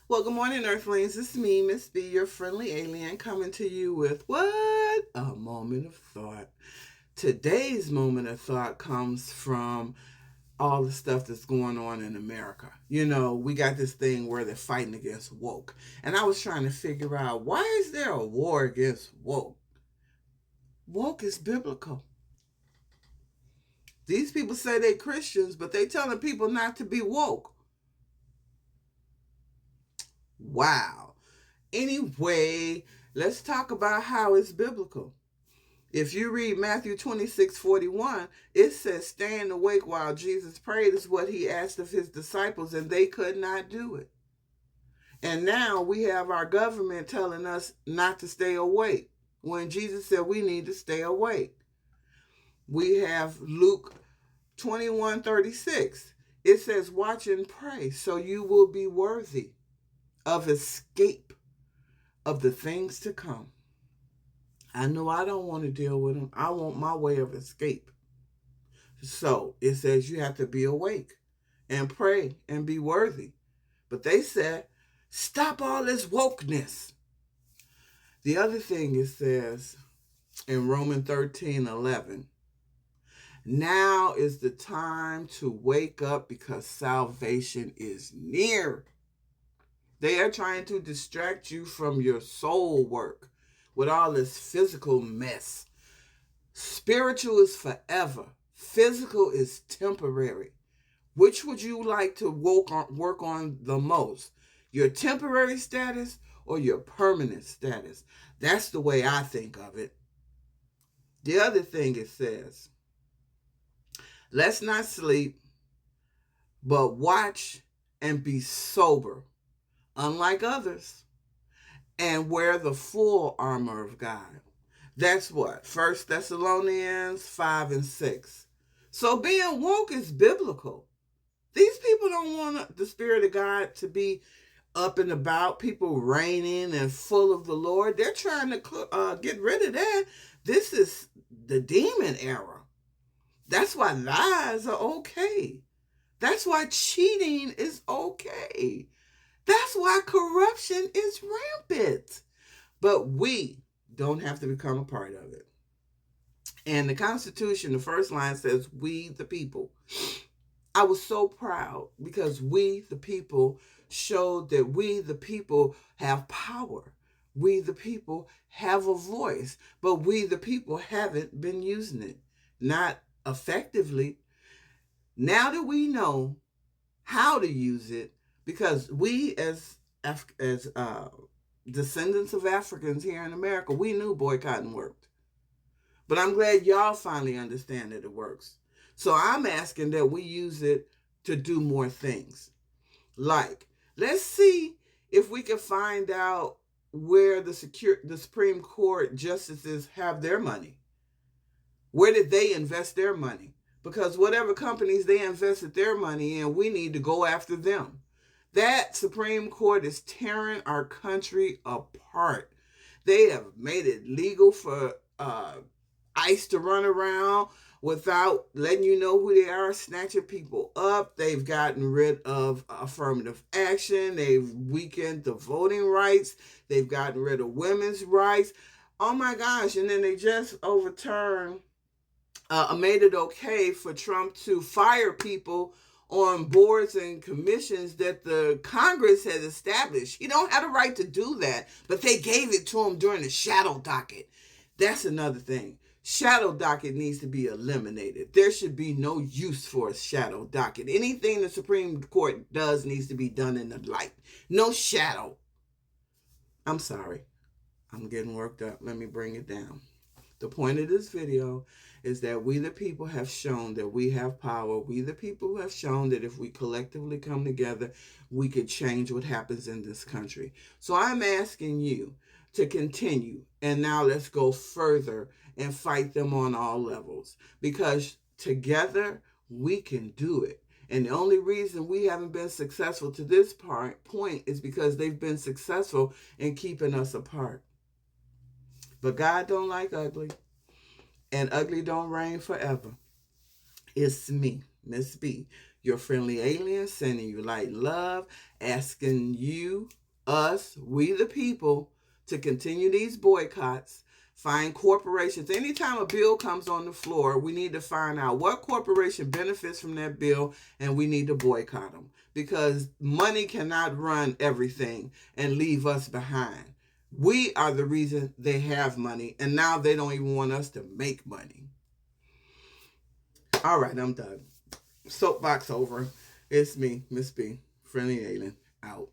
Well, good morning, Earthlings. It's me, Miss B, your friendly alien, coming to you with what? A moment of thought. Today's moment of thought comes from all the stuff that's going on in America. You know, we got this thing where they're fighting against woke. And I was trying to figure out, why is there a war against woke? Woke is biblical. These people say they're Christians, but they telling people not to be woke. Wow. Anyway, let's talk about how it's biblical. If you read Matthew 26:41, it says, "Stand awake while Jesus prayed," is what he asked of his disciples, and they could not do it. And now we have our government telling us not to stay awake when Jesus said we need to stay awake. We have Luke 21:36. It says, "Watch and pray so you will be worthy of escape of the things to come." I know I don't want to deal with them. I want my way of escape. So it says you have to be awake and pray and be worthy. But they said, stop all this wokeness. The other thing it says in Romans 13:11, now is the time to wake up because salvation is near. They are trying to distract you from your soul work with all this physical mess. Spiritual is forever. Physical is temporary. Which would you like to work on the most? Your temporary status or your permanent status? That's the way I think of it. The other thing it says, let's not sleep, but watch and be sober, unlike others, and wear the full armor of God. That's what? 1 Thessalonians 5 and 6. So being woke is biblical. These people don't want the Spirit of God to be up and about, people reigning and full of the Lord. They're trying to get rid of that. This is the demon era. That's why lies are okay. That's why cheating is okay. That's why corruption is rampant. But we don't have to become a part of it. And the Constitution, the first line says, "We the people." I was so proud because we, the people, showed that we, the people, have power. We, the people, have a voice, but we, the people, haven't been using it, not effectively. Now that we know how to use it, because we, as descendants of Africans here in America, we knew boycotting worked. But I'm glad y'all finally understand that it works. So I'm asking that we use it to do more things. Like, let's see if we can find out where the Supreme Court justices have their money. Where did they invest their money? Because whatever companies they invested their money in, we need to go after them. That Supreme Court is tearing our country apart. They have made it legal for ICE to run around without letting you know who they are, snatching people up. They've gotten rid of affirmative action. They've weakened the voting rights. They've gotten rid of women's rights. Oh my gosh. And then they just overturned, made it okay for Trump to fire people on boards and commissions that the Congress has established. He don't have the right to do that, but they gave it to him during the shadow docket. That's another thing. Shadow docket needs to be eliminated. There should be no use for a shadow docket. Anything the Supreme Court does needs to be done in the light. No shadow. I'm sorry. I'm getting worked up. Let me bring it down. The point of this video is that we the people have shown that we have power. We the people have shown that if we collectively come together, we could change what happens in this country. So I'm asking you to continue. And now let's go further and fight them on all levels. Because together we can do it. And the only reason we haven't been successful to this point is because they've been successful in keeping us apart. But God don't like ugly, and ugly don't reign forever. It's me, Miss B, Your friendly alien, sending you light and love, asking you, us, we the people, to continue these boycotts. Find corporations. Anytime a bill comes on the floor, we need to find out what corporation benefits from that bill, and we need to boycott them, because money cannot run everything and leave us behind. We are the reason they have money, and now they don't even want us to make money. All right, I'm done. Soapbox over. It's me, Miss B, friendly alien, out.